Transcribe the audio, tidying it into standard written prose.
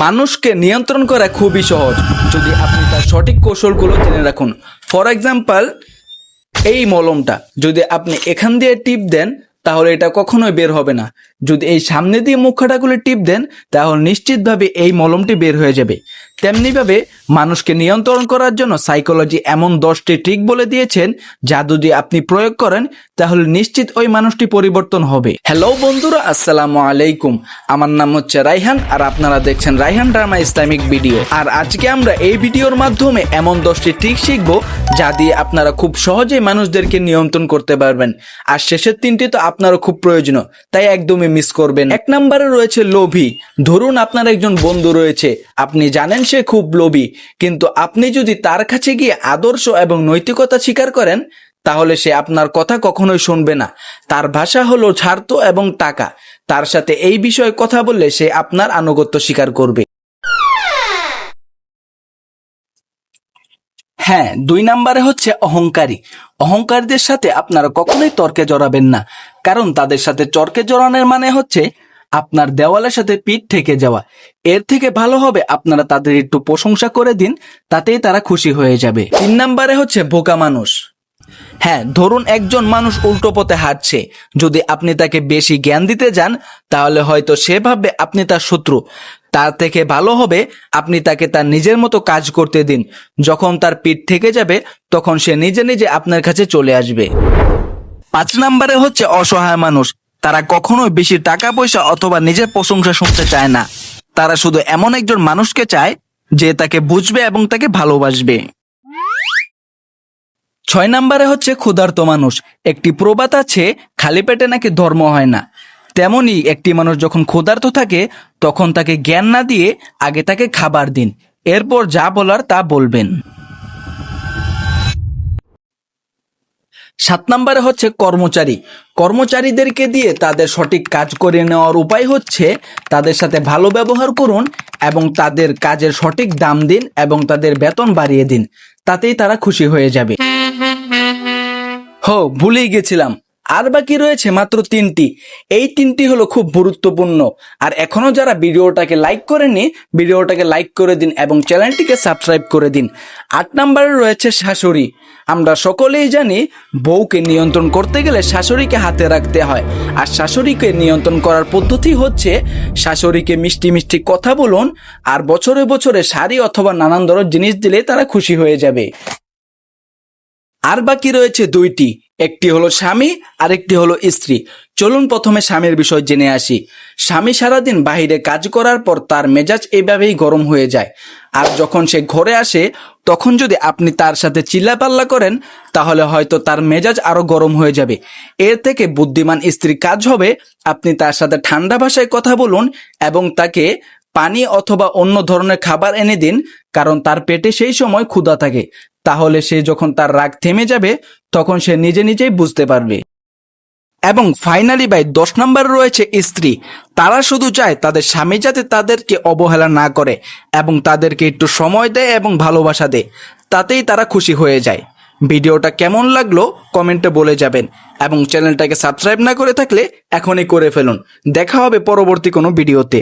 মানুষকে নিয়ন্ত্রণ করা খুবই সহজ যদি আপনি তার সঠিক কৌশলগুলো জেনে রাখুন। ফর এক্সাম্পল, এই মলমটা যদি আপনি এখান দিয়ে টিপ দেন তাহলে এটা কখনোই বের হবে না। যদি এই সামনে দিয়ে মুখাটাগুলো টিপ দেন তাহলে নিশ্চিতভাবে এই মলমটি বের হয়ে যাবে। তেমনিভাবে মানুষকে নিয়ন্ত্রণ করার জন্য সাইকোলজি এমন 10টি ট্রিক বলে দিয়েছেন যা যদি আপনি প্রয়োগ করেন তাহলে নিশ্চিত ওই মানুষটি পরিবর্তন হবে। হ্যালো বন্ধুরা, আসসালামু আলাইকুম। আমার নাম হচ্ছে রায়হান আর আপনারা দেখছেন রায়হান ড্রামা ইসলামিক ভিডিও। আর আজকে আমরা এই ভিডিওর মাধ্যমে এমন 10টি ট্রিক শিখব যা দিয়ে আপনারা খুব সহজেই মানুষদেরকে নিয়ন্ত্রণ করতে পারবেন। আর শেষের 3টি তো আপনারও খুব প্রয়োজনীয়, তাই একদমই মিস করবেন। 1 নম্বরে রয়েছে লোভী। ধরুন আপনার একজন বন্ধু রয়েছে, আপনি জানেন সে খুব লোভী, কিন্তু আপনি যদি তার কাছে গিয়ে আদর্শ এবং নৈতিকতা স্বীকার করেন তাহলে সে আপনার কথা কখনোই শুনবে না। তার ভাষা হলো স্বার্থ এবং টাকা। তার সাথে এই বিষয়ে কথা বললে সে আপনার আনুগত্য স্বীকার করবে। হ্যাঁ, 2 নম্বরে হচ্ছে অহংকারী। অহংকারীদের সাথে আপনারা কখনোই তর্কে জড়াবেন না, কারণ তাদের সাথে তর্কে জড়ানোর মানে হচ্ছে আপনার দেওয়ালের সাথে পিঠ থেকে যাওয়া। এর থেকে ভালো হবে আপনারা তাদের একটু প্রশংসা করে দিন, তাতেই তারা খুশি হয়ে যাবে। 3 নম্বরে হচ্ছে বোকা মানুষ। হ্যাঁ, ধরুন একজন মানুষ উল্টো পথে হাঁটছে, যদি আপনি তাকে বেশি জ্ঞান দিতে যান তাহলে হয়তো সে ভাববে আপনি তার শত্রু। তার থেকে ভালো হবে আপনি তাকে তার নিজের মতো কাজ করতে দিন। যখন তার পিঠ থেকে যাবে তখন সে নিজে নিজে আপনার কাছে চলে আসবে। 5 নম্বরে হচ্ছে অসহায় মানুষ। তারা কখনোই বেশি টাকা পয়সা অথবা নিজের প্রশংসা শুনতে চায় না। তারা শুধু এমন একজন মানুষকে চায় যে তাকে বুঝবে এবং তাকে ভালোবাসবে। 6 নম্বরে হচ্ছে ক্ষুধার্ত মানুষ। একটি প্রবাদ আছে, খালি পেটে নাকি ধর্ম হয় না। তেমনি একটি মানুষ যখন ক্ষুধার্ত থাকে তখন তাকে জ্ঞান না দিয়ে আগে তাকে খাবার দিন, এরপর যা বলার তা বলবেন। 7 নম্বরে হচ্ছে কর্মচারী। কর্মচারীদেরকে দিয়ে তাদের সঠিক কাজ করে নেওয়ার উপায় হচ্ছে তাদের সাথে ভালো ব্যবহার করুন এবং তাদের কাজের সঠিক দাম দিন এবং তাদের বেতন বাড়িয়ে দিন, তাতেই তারা খুশি হয়ে যাবে। ভুলেই গেছিলাম, আর বাকি রয়েছে মাত্র 3টি। এই 3টি হলো খুব গুরুত্বপূর্ণ। আর এখনো যারা ভিডিওটাকে লাইক করেননি, ভিডিওটাকে লাইক করে দিন এবং চ্যানেলটিকে সাবস্ক্রাইব করে দিন। 8 নম্বরে রয়েছে শাশুড়ি। আমরা সকলেই জানি বউকে নিয়ন্ত্রণ করতে গেলে শাশুড়িকে হাতে রাখতে হয়। আর শাশুড়িকে নিয়ন্ত্রণ করার পদ্ধতি হচ্ছে শাশুড়িকে মিষ্টি মিষ্টি কথা বলুন আর বছরে বছরে শাড়ি অথবা নানান ধরনের জিনিস দিলে তারা খুশি হয়ে যাবে। আর বাকি রয়েছে 2টি, একটি হলো স্বামী আর একটি হলো স্ত্রী। চলুন প্রথমে স্বামীর বিষয় জেনে আসি। স্বামী সারাদিন বাইরে কাজ করার পর তার মেজাজ এইভাবেই গরম হয়ে যায়, আর যখন সে ঘরে আসে তখন যদি আপনি তার সাথে চিল্লাপাল্লা করেন তাহলে হয়তো তার মেজাজ আরো গরম হয়ে যাবে। এর থেকে বুদ্ধিমান স্ত্রীর কাজ হবে আপনি তার সাথে ঠান্ডা ভাষায় কথা বলুন এবং তাকে পানি অথবা অন্য ধরনের খাবার এনে দিন, কারণ তার পেটে সেই সময় ক্ষুধা থাকে। তাহলে সে যখন তার রাগ থেমে যাবে তখন সে নিজে নিজেই বুঝতে পারবে। এবং ফাইনালি 10 নম্বরে রয়েছে স্ত্রী। তারা শুধু চায় তাদের স্বামী যাতে তাদেরকে অবহেলা না করে এবং তাদেরকে একটু সময় দেয় এবং ভালোবাসা দেয়, তাতেই তারা খুশি হয়ে যায়। ভিডিওটা কেমন লাগলো কমেন্টে বলে যাবেন এবং চ্যানেলটাকে সাবস্ক্রাইব না করে থাকলে এখনই করে ফেলুন। দেখা হবে পরবর্তী কোনো ভিডিওতে।